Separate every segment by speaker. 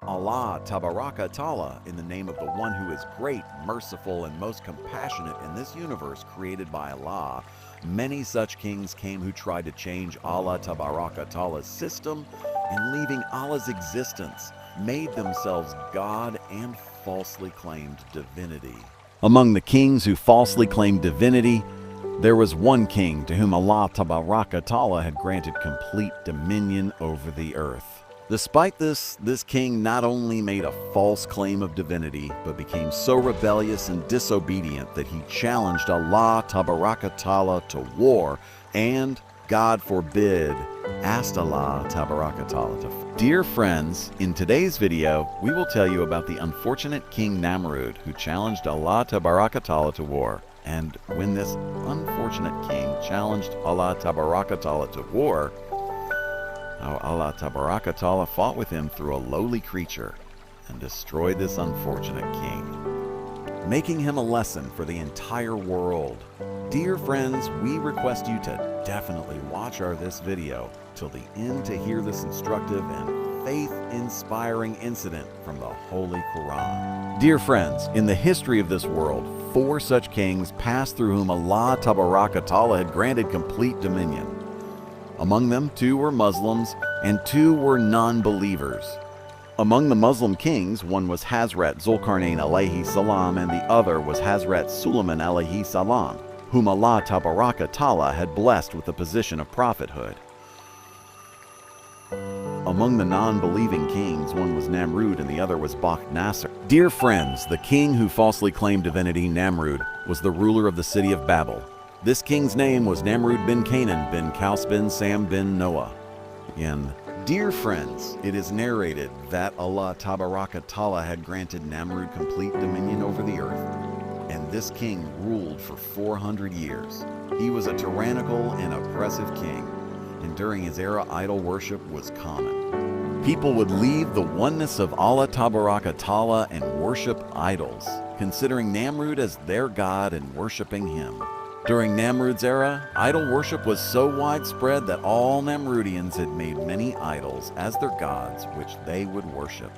Speaker 1: Allah Tabaraka Ta'ala, in the name of the one who is great, merciful, and most compassionate in this universe created by Allah, many such kings came who tried to change Allah Tabaraka Ta'ala's system and, leaving Allah's existence, made themselves God and falsely claimed divinity. Among the kings who falsely claimed divinity, there was one king to whom Allah Tabaraka Ta'ala had granted complete dominion over the earth. Despite this king not only made a false claim of divinity, but became so rebellious and disobedient that he challenged Allah Tabaraka Ta'ala to war and, God forbid, asked Allah Tabaraka Ta'ala to. Dear friends, in today's video, we will tell you about the unfortunate King Namrud who challenged Allah Tabaraka Ta'ala to war. And when this unfortunate king challenged Allah Tabaraka Ta'ala to war, how Allah Tabaraka Ta'ala fought with him through a lowly creature and destroyed this unfortunate king, making him a lesson for the entire world. Dear friends, we request you to definitely watch this video till the end to hear this instructive and faith-inspiring incident from the Holy Quran. Dear friends, in the history of this world, 4 such kings passed through whom Allah Tabaraka Ta'ala had granted complete dominion. Among them, 2 were Muslims and 2 were non-believers. Among the Muslim kings, one was Hazrat Zulkarnain alayhi salam and the other was Hazrat Suleiman alayhi salam, whom Allah Tabaraka Ta'ala had blessed with the position of prophethood. Among the non-believing kings, one was Namrud and the other was Bakht Nasser. Dear friends, the king who falsely claimed divinity, Namrud, was the ruler of the city of Babel. This king's name was Namrud bin Canaan bin Kaus bin Sam bin Noah. Dear friends, it is narrated that Allah Tabaraka Ta'ala had granted Namrud complete dominion over the earth, and this king ruled for 400 years. He was a tyrannical and oppressive king, and during his era idol worship was common. People would leave the oneness of Allah Tabaraka Ta'ala and worship idols, considering Namrud as their god and worshiping him. During Namrud's era, idol worship was so widespread that all Namrudians had made many idols as their gods, which they would worship.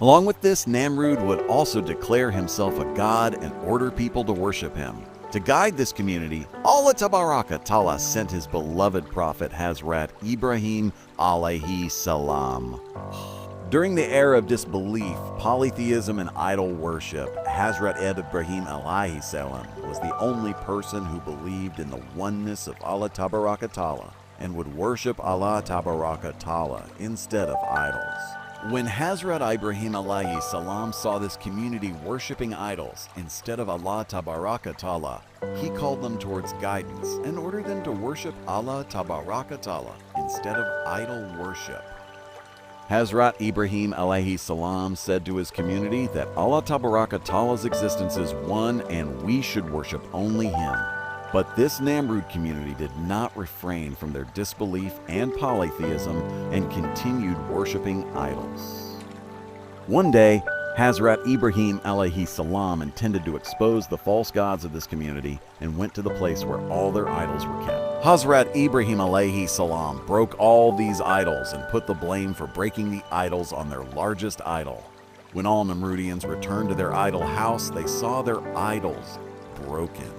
Speaker 1: Along with this, Namrud would also declare himself a god and order people to worship him. To guide this community, Allah Tabaraka Ta'ala sent his beloved prophet Hazrat Ibrahim alayhi salam. During the era of disbelief, polytheism, and idol worship, Hazrat Ibrahim alayhi salam was the only person who believed in the oneness of Allah Tabaraka Ta'ala and would worship Allah Tabaraka Ta'ala instead of idols. When Hazrat Ibrahim alayhi salam saw this community worshiping idols instead of Allah Tabaraka Ta'ala, he called them towards guidance and ordered them to worship Allah Tabaraka Ta'ala instead of idol worship. Hazrat Ibrahim alayhi salam said to his community that Allah Tabaraka Ta'ala's existence is one and we should worship only him. But this Namrud community did not refrain from their disbelief and polytheism and continued worshiping idols. One day, Hazrat Ibrahim alayhi salam intended to expose the false gods of this community and went to the place where all their idols were kept. Hazrat Ibrahim alayhi salam broke all these idols and put the blame for breaking the idols on their largest idol. When all Namrudians returned to their idol house, they saw their idols broken.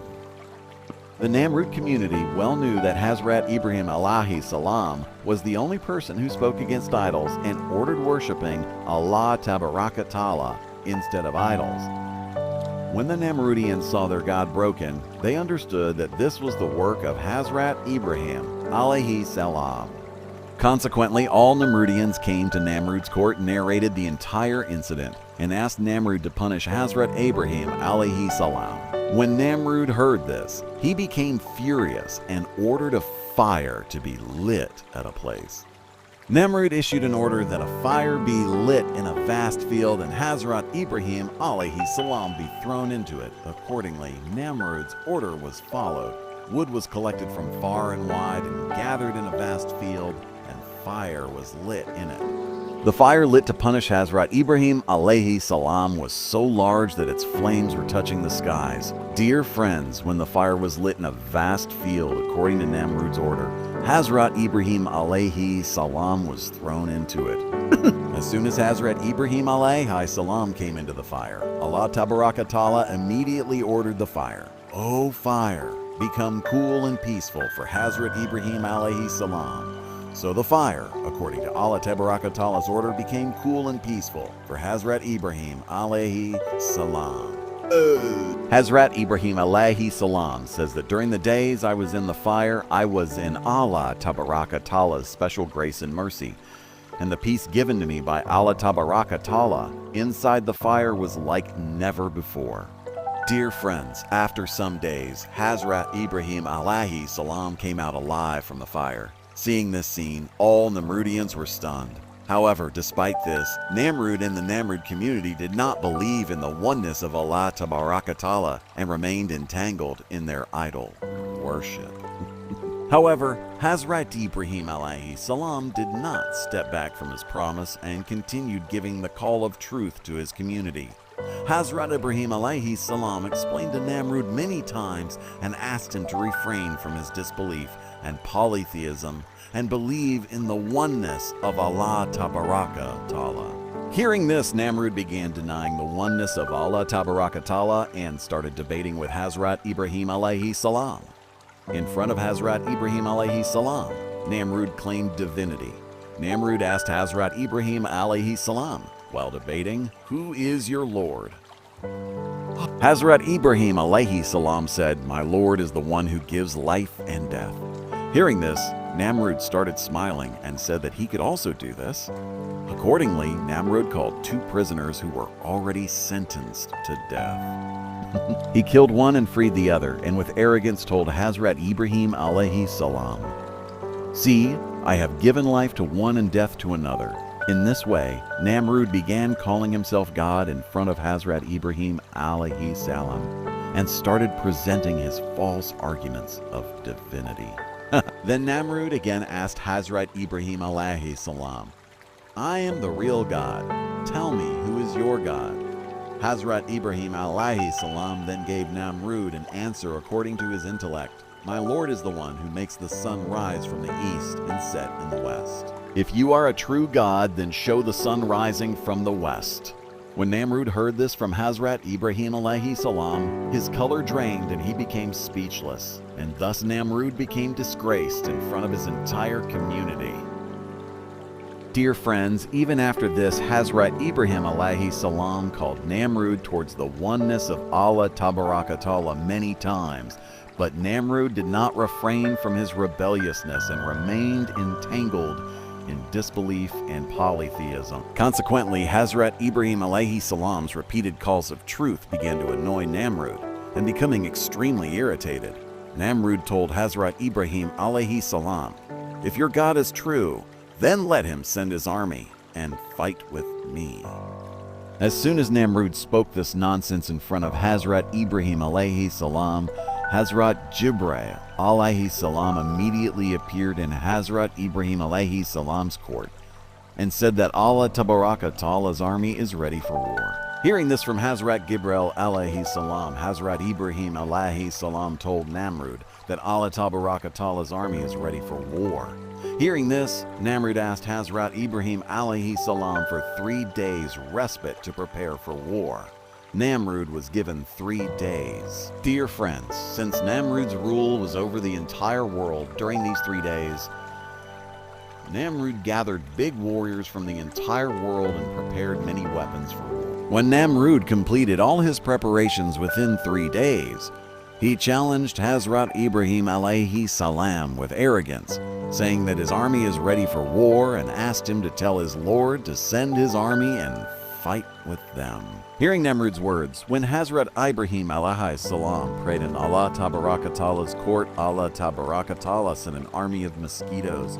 Speaker 1: The Namrud community well knew that Hazrat Ibrahim alayhi salam was the only person who spoke against idols and ordered worshiping Allah Tabaraka Ta'ala instead of idols. When the Namrudians saw their god broken, they understood that this was the work of Hazrat Ibrahim alayhi salam. Consequently, all Namrudians came to Namrud's court and narrated the entire incident and asked Namrud to punish Hazrat Ibrahim alayhi salam. When Namrud heard this, he became furious and ordered a fire to be lit at a place. Namrud issued an order that a fire be lit in a vast field and Hazrat Ibrahim alayhi salam be thrown into it. Accordingly, Namrud's order was followed. Wood was collected from far and wide and gathered in a vast field, and fire was lit in it. The fire lit to punish Hazrat Ibrahim alayhi salam was so large that its flames were touching the skies. Dear friends, when the fire was lit in a vast field according to Namrud's order, Hazrat Ibrahim alayhi salam was thrown into it. As soon as Hazrat Ibrahim alayhi salam came into the fire, Allah Tabaraka Ta'ala immediately ordered the fire, "O fire, become cool and peaceful for Hazrat Ibrahim alayhi salam." So the fire, according to Allah Tabaraka Ta'ala's order, became cool and peaceful for Hazrat Ibrahim alayhi salam. Hazrat Ibrahim alayhi salam says that during the days I was in the fire, I was in Allah Tabaraka Ta'ala's special grace and mercy, and the peace given to me by Allah Tabaraka Ta'ala inside the fire was like never before. Dear friends, after some days, Hazrat Ibrahim alayhi salam came out alive from the fire. Seeing this scene, all Namrudians were stunned. However, despite this, Namrud and the Namrud community did not believe in the oneness of Allah Tabaraka Ta'ala and remained entangled in their idol worship. However, Hazrat Ibrahim alayhi salam did not step back from his promise and continued giving the call of truth to his community. Hazrat Ibrahim alayhi salam explained to Namrud many times and asked him to refrain from his disbelief and polytheism and believe in the oneness of Allah Tabaraka Ta'ala. Hearing this, Namrud began denying the oneness of Allah Tabaraka Ta'ala and started debating with Hazrat Ibrahim alayhi salam. In front of Hazrat Ibrahim alayhi salam, Namrud claimed divinity. Namrud asked Hazrat Ibrahim alayhi salam, while debating, "Who is your Lord?" Hazrat Ibrahim alayhi salam said, "My Lord is the one who gives life and death." Hearing this, Namrud started smiling and said that he could also do this. Accordingly, Namrud called 2 prisoners who were already sentenced to death. He killed one and freed the other, and with arrogance told Hazrat Ibrahim alayhi salam, "See, I have given life to one and death to another." In this way, Namrud began calling himself God in front of Hazrat Ibrahim alayhi salam and started presenting his false arguments of divinity. Then Namrud again asked Hazrat Ibrahim alayhi salam, "I am the real God. Tell me, who is your God?" Hazrat Ibrahim alayhi salam then gave Namrud an answer according to his intellect. "My Lord is the one who makes the sun rise from the east and set in the west. If you are a true God, then show the sun rising from the west." When Namrud heard this from Hazrat Ibrahim alayhi salam, his color drained and he became speechless, and thus Namrud became disgraced in front of his entire community. Dear friends, even after this, Hazrat Ibrahim alayhi salam called Namrud towards the oneness of Allah Tabaraka Ta'ala many times, but Namrud did not refrain from his rebelliousness and remained entangled in disbelief and polytheism. Consequently, Hazrat Ibrahim alayhi salam's repeated calls of truth began to annoy Namrud, and becoming extremely irritated, Namrud told Hazrat Ibrahim alayhi salam, "If your God is true, then let him send his army and fight with me." As soon as Namrud spoke this nonsense in front of Hazrat Ibrahim alayhi salam, Hazrat Jibreel alayhi salam immediately appeared in Hazrat Ibrahim alayhi salam's court and said that Allah Tabaraka Ta'ala's army is ready for war. Hearing this from Hazrat Jibreel alayhi salam, Hazrat Ibrahim alayhi salam told Namrud that Allah Tabaraka Ta'ala's army is ready for war. Hearing this, Namrud asked Hazrat Ibrahim alayhi salam for 3 days respite to prepare for war. Namrud was given 3 days. Dear friends, since Namrud's rule was over the entire world during these 3 days, Namrud gathered big warriors from the entire world and prepared many weapons for war. When Namrud completed all his preparations within 3 days, he challenged Hazrat Ibrahim alayhi salam with arrogance, saying that his army is ready for war and asked him to tell his Lord to send his army and fight with them. Hearing Namrud's words, when Hazrat Ibrahim alayhi salam prayed in Allah Tabaraka Ta'ala's court, Allah Tabaraka Ta'ala sent an army of mosquitoes.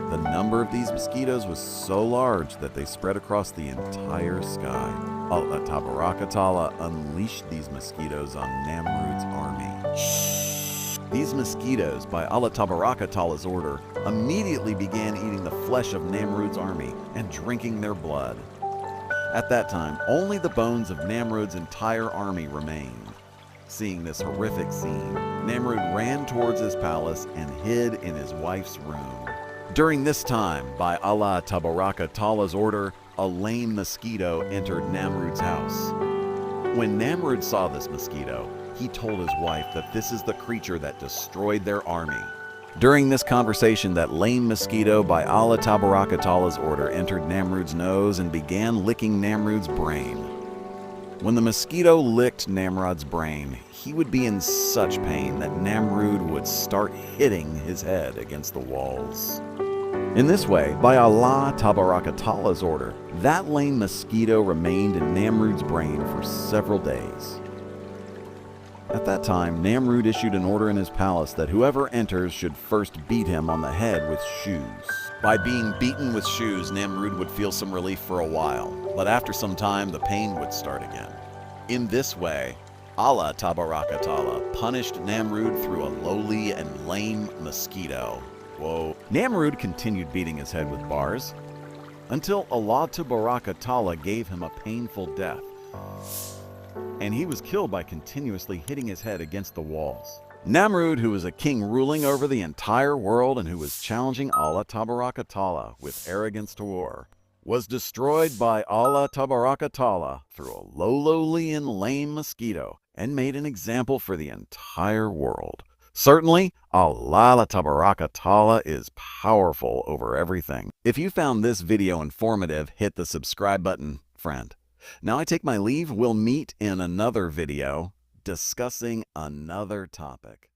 Speaker 1: The number of these mosquitoes was so large that they spread across the entire sky. Allah Tabaraka Ta'ala unleashed these mosquitoes on Namrud's army. These mosquitoes, by Allah Tabaraka Ta'ala's order, immediately began eating the flesh of Namrud's army and drinking their blood. At that time, only the bones of Namrud's entire army remained. Seeing this horrific scene, Namrud ran towards his palace and hid in his wife's room. During this time, by Allah Tabaraka Ta'ala's order, a lame mosquito entered Namrud's house. When Namrud saw this mosquito, he told his wife that this is the creature that destroyed their army. During this conversation, that lame mosquito, by Allah Tabaraka Ta'ala's order, entered Namrud's nose and began licking Namrud's brain. When the mosquito licked Namrud's brain, he would be in such pain that Namrud would start hitting his head against the walls. In this way, by Allah Tabaraka Ta'ala's order, that lame mosquito remained in Namrud's brain for several days. At that time, Namrud issued an order in his palace that whoever enters should first beat him on the head with shoes. By being beaten with shoes, Namrud would feel some relief for a while, but after some time, the pain would start again. In this way, Allah Tabaraka Ta'ala punished Namrud through a lowly and lame mosquito. Whoa. Namrud continued beating his head with bars until Allah Tabaraka Ta'ala gave him a painful death, and he was killed by continuously hitting his head against the walls. Namrud, who was a king ruling over the entire world and who was challenging Allah Tabaraka Ta'ala with arrogance to war, was destroyed by Allah Tabaraka Ta'ala through a lowly and lame mosquito and made an example for the entire world. Certainly, Allah Tabaraka Ta'ala is powerful over everything. If you found this video informative, hit the subscribe button, friend. Now I take my leave. We'll meet in another video discussing another topic.